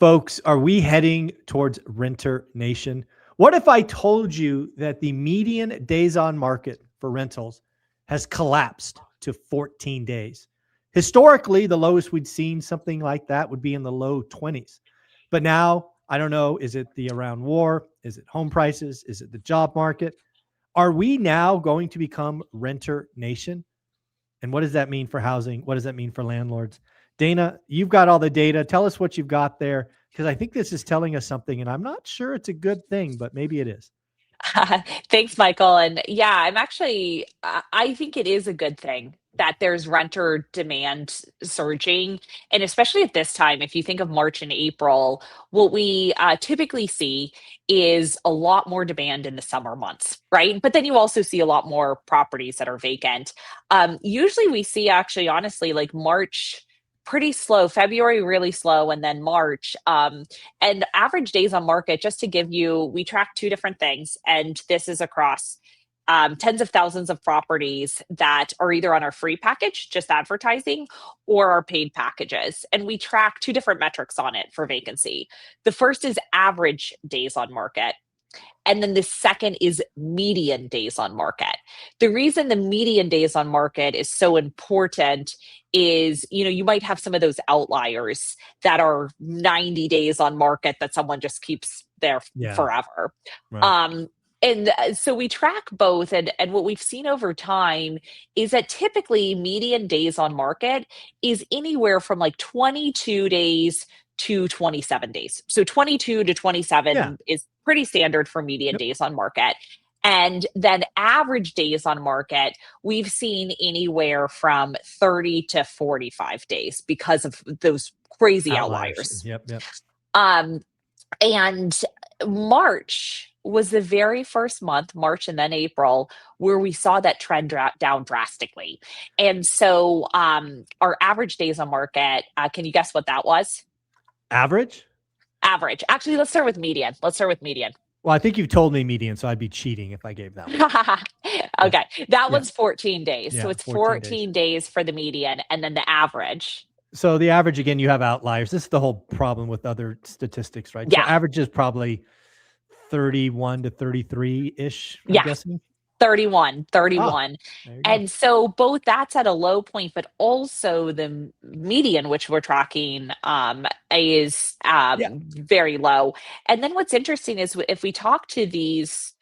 Folks, are we heading towards renter nation? What if I told you that the median days on market for rentals has collapsed to 14 days? Historically, the lowest we'd seen something like that would be in the low 20s. But now, I don't know, is it the Iran war? Is it home prices? Is it the job market? Are we now going to become renter nation? And what does that mean for housing? What does that mean for landlords? Dana, you've got all the data. Tell us what you've got there, because I think this is telling us something, and I'm not sure it's a good thing, but maybe it is. Thanks, Michael. And yeah, I think it is a good thing that there's renter demand surging. And especially at this time, if you think of March and April, what we typically see is a lot more demand in the summer months, right? But then you also see a lot more properties that are vacant. Usually we see actually, honestly, like March pretty slow, February really slow, and then March. And average days on market, just to give you, we track two different things, and this is across tens of thousands of properties that are either on our free package, just advertising, or our paid packages. And we track two different metrics on it for vacancy. The first is average days on market. And then the second is median days on market. The reason the median days on market is so important is, you might have some of those outliers that are 90 days on market that someone just keeps there forever. Right. So we track both, and what we've seen over time is that typically median days on market is anywhere from like 22 days to 27 days. So 22 to 27 is pretty standard for median days on market. And then average days on market, we've seen anywhere from 30 to 45 days because of those crazy outliers. Yep. And March was the very first month, March and then April, where we saw that trend down drastically. And so our average days on market, can you guess what that was? Average? Average. Actually, let's start with median. Well, I think you've told me median, so I'd be cheating if I gave that one. Okay. That one's 14 days. Yeah, So it's 14 days for the median, and then the average. So the average, again, you have outliers. This is the whole problem with other statistics, right? Yeah. So average is probably 31 to 33-ish, I'm guessing. 31. Oh, And so both that's at a low point, but also the median, which we're tracking, is very low. And then what's interesting is if we talk to these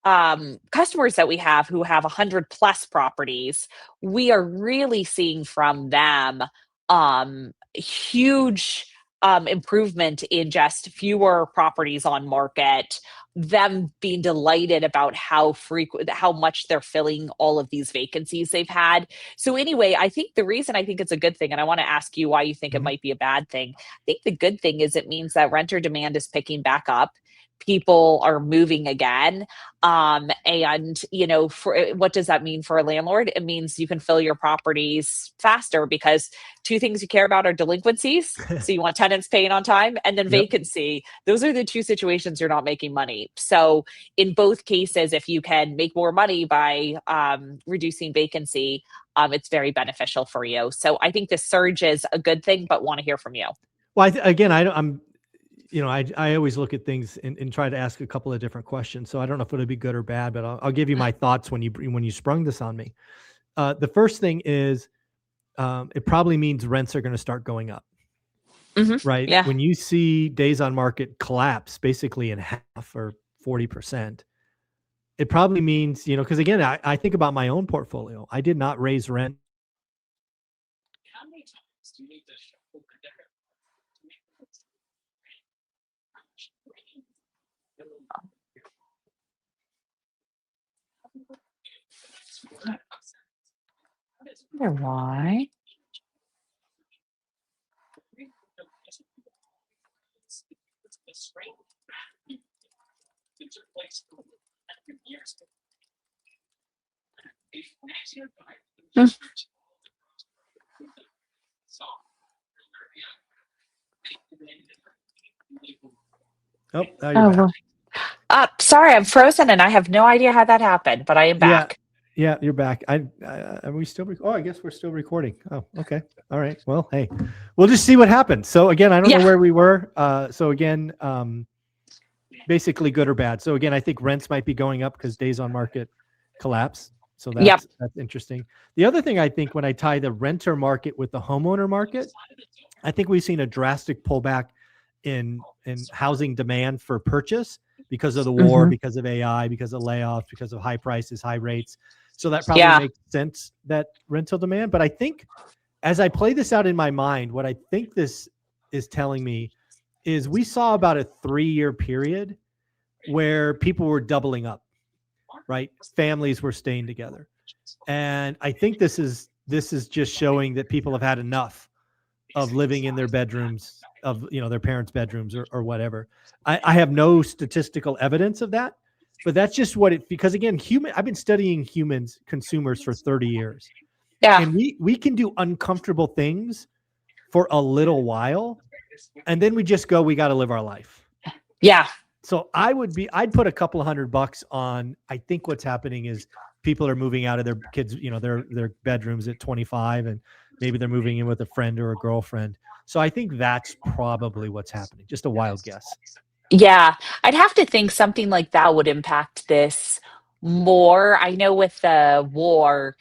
customers that we have who have 100 plus properties, we are really seeing from them huge improvement in just fewer properties on market, them being delighted about how much they're filling all of these vacancies they've had. So anyway, I think the reason I think it's a good thing, and I want to ask you why you think it might be a bad thing. I think the good thing is it means that renter demand is picking back up. People are moving again. And, for what does that mean for a landlord? It means you can fill your properties faster because two things you care about are delinquencies. So you want tenants paying on time, and then vacancy. Those are the two situations you're not making money. So in both cases, if you can make more money by reducing vacancy, it's very beneficial for you. So I think the surge is a good thing, but want to hear from you. Well, I always look at things and try to ask a couple of different questions. So I don't know if it'll be good or bad, but I'll give you my thoughts when you sprung this on me. The first thing is it probably means rents are going to start going up, right? Yeah. When you see days on market collapse basically in half or 40%, it probably means, because again, I think about my own portfolio. I did not raise rent. How many times do you need to shuffle the deck? Why? Oh, now you're back. Sorry, I'm frozen and I have no idea how that happened, but I am back. Yeah, you're back. Are we still? Oh, I guess we're still recording. Oh, okay. All right. Well, hey, we'll just see what happens. So again, I don't know Yeah. where we were. So again, basically good or bad. So again, I think rents might be going up because days on market collapse. So Yep. that's interesting. The other thing I think when I tie the renter market with the homeowner market, I think we've seen a drastic pullback in housing demand for purchase because of the war, Mhm. because of AI, because of layoffs, because of high prices, high rates. So that probably Yeah. makes sense, that rental demand. But I think as I play this out in my mind, what I think this is telling me is we saw about a 3-year period where people were doubling up, right? Families were staying together. And I think this is just showing that people have had enough of living in their bedrooms, of their parents' bedrooms or whatever. I have no statistical evidence of that, but that's just what it, because again, I've been studying humans, consumers, for 30 years. Yeah. And we can do uncomfortable things for a little while, and then we just go, we got to live our life. Yeah. So I'd put a couple of $100 on. I think what's happening is people are moving out of their kids, their bedrooms at 25, and maybe they're moving in with a friend or a girlfriend. So I think that's probably what's happening. Just a wild guess. Yeah, I'd have to think something like that would impact this more. I know with the war,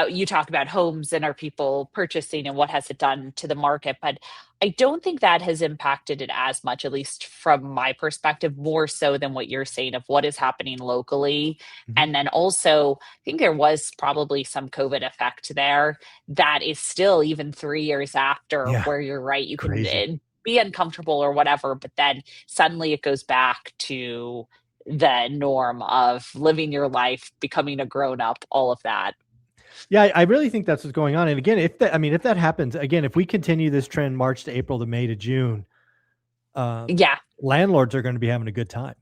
you talk about homes and are people purchasing and what has it done to the market, but I don't think that has impacted it as much, at least from my perspective, more so than what you're saying of what is happening locally. Mhm. And then also, I think there was probably some COVID effect there that is still even 3 years after, Yeah, where you're right, you can crazy. be uncomfortable or whatever, but then suddenly it goes back to the norm of living your life, becoming a grown up, all of that. Yeah, I really think that's what's going on. And again, if that happens, again, if we continue this trend, March to April to May to June, Yeah, landlords are going to be having a good time.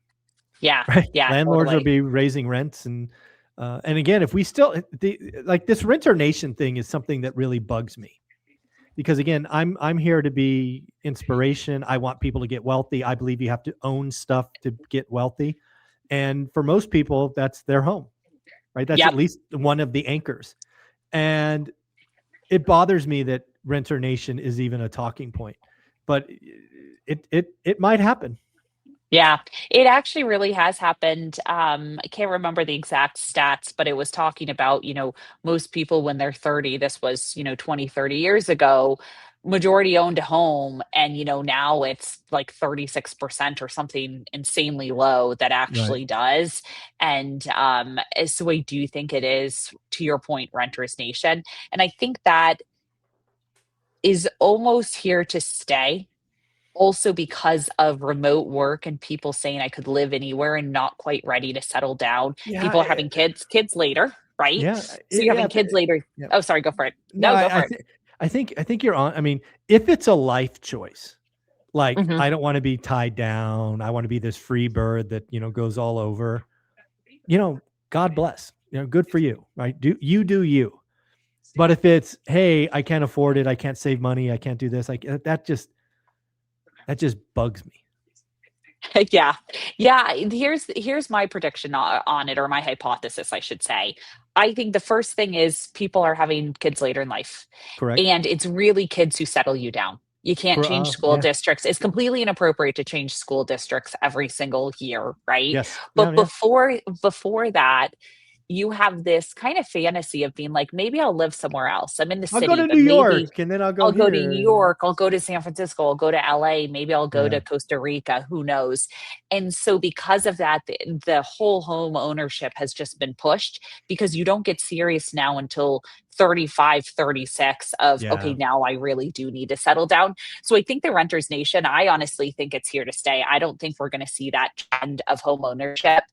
yeah, Right. yeah, Landlords will totally. be raising rents, and again, if we still like this renter nation thing is something that really bugs me, because again, I'm here to be inspiration. I want people to get wealthy. I believe you have to own stuff to get wealthy. And for most people, that's their home, right? That's at Yep. least one of the anchors. And it bothers me that renter nation is even a talking point, but it might happen. Yeah, it actually really has happened. I can't remember the exact stats, but it was talking about, most people when they're 30, this was, 20, 30 years ago, majority owned a home. And, now it's like 36% or something insanely low that Right. actually does. And so I do think it is, to your point, renters nation. And I think that is almost here to stay, also because of remote work and people saying I could live anywhere and not quite ready to settle down. Yeah. People are having kids later, right? Yeah. So you're Yeah. having kids later. Yeah. Oh, sorry, go for it. No, No, go for it. I think you're on. I mean, if it's a life choice, like Mhm. I don't want to be tied down, I want to be this free bird that goes all over. God bless. Good for you, right? Do you? But if it's, hey, I can't afford it, I can't save money, I can't do this, like that just bugs me. Yeah. Yeah, here's my prediction on it, or my hypothesis, I should say. I think the first thing is people are having kids later in life, Correct. and it's really kids who settle you down. You can't change school Yeah. districts. It's completely inappropriate to change school districts every single year, right? Yes. Yeah. But Yeah. before that, you have this kind of fantasy of being like, maybe I'll live somewhere else. I'm in the I'll go city, to but New maybe York and then I'll go I'll go to New here. York, I'll go to San Francisco, I'll go to LA, maybe I'll go Yeah. to Costa Rica, who knows? And so because of that, the whole home ownership has just been pushed, because you don't get serious now until 35, 36 of, okay, Yeah. now I really do need to settle down. So I think the renters nation, I honestly think it's here to stay. I don't think we're going to see that trend of home ownership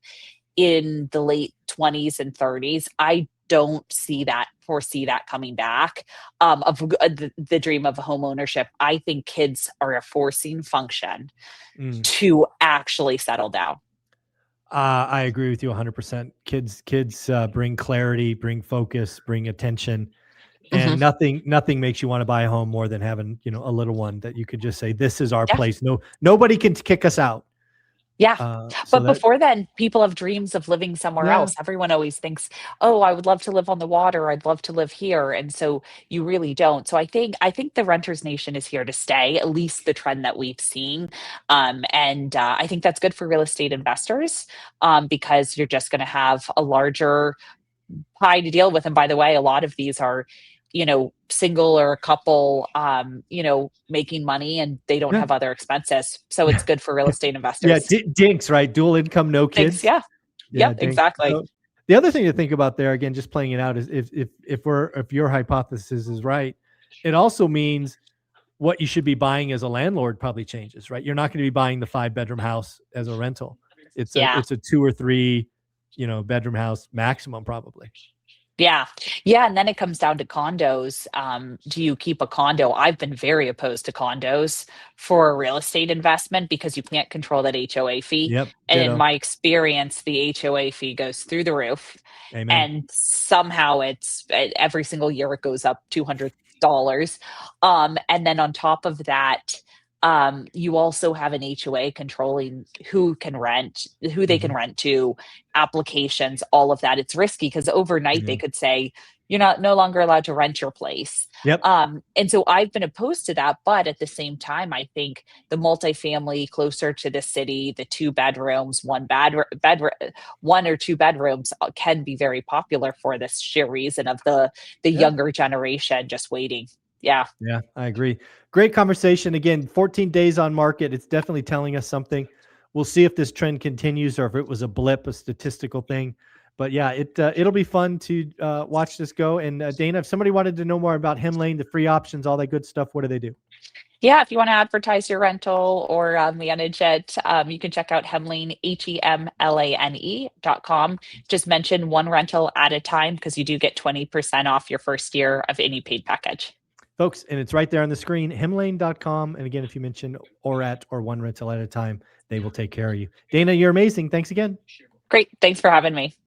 in the late 20s and 30s. I don't foresee that coming back, of the dream of home ownership. I think kids are a forcing function Mm. to actually settle down. I agree with you 100%. Kids bring clarity, bring focus, bring attention, and Mhm. nothing makes you want to buy a home more than having a little one that you could just say, this is our Yeah. place. Nobody can kick us out. Yeah. So But that, before then, people have dreams of living somewhere yeah, else. Everyone always thinks, "Oh, I would love to live on the water. I'd love to live here." And so you really don't. So I think the renters nation is here to stay, at least the trend that we've seen. And I think that's good for real estate investors, because you're just going to have a larger pie to deal with. And by the way, a lot of these are, single or a couple, making money and they don't yeah, have other expenses. So it's yeah, good for real estate yeah. investors. Dinks, right? Dual income, no Thanks. kids. Yeah. Yeah, Yep. dinks. Exactly. So the other thing to think about there, again, just playing it out, is if your hypothesis is right, it also means what you should be buying as a landlord probably changes, right? You're not going to be buying the 5-bedroom house as a rental. Yeah. It's a 2 or 3, bedroom house maximum probably. Yeah. Yeah, and then it comes down to condos. Do you keep a condo? I've been very opposed to condos for a real estate investment because you can't control that HOA fee. Yep. And in Ditto. my experience, the HOA fee goes through the roof. Amen. And somehow every single year it goes up $200. And then on top of that, you also have an HOA controlling who can rent, who they can Mhm. rent to, applications, all of that. It's risky because overnight Yeah. they could say, you're not no longer allowed to rent your place. Yep. And so I've been opposed to that. But at the same time, I think the multifamily closer to the city, the 2 bedrooms, one or two bedrooms can be very popular for this sheer reason of the Yeah. younger generation just waiting. Yeah. Yeah, I agree. Great conversation. Again, 14 days on market. It's definitely telling us something. We'll see if this trend continues or if it was a blip, a statistical thing. But yeah, it'll be fun to watch this go. And Dana, if somebody wanted to know more about Hemlane, the free options, all that good stuff, what do they do? Yeah, if you want to advertise your rental or manage it, you can check out Hemlane, HEMLANE.com. Just mention one rental at a time because you do get 20% off your first year of any paid package. Folks, and it's right there on the screen, hemlane.com. And again, if you mention or one rental at a time, they will take care of you. Dana, you're amazing. Thanks again. Great. Thanks for having me.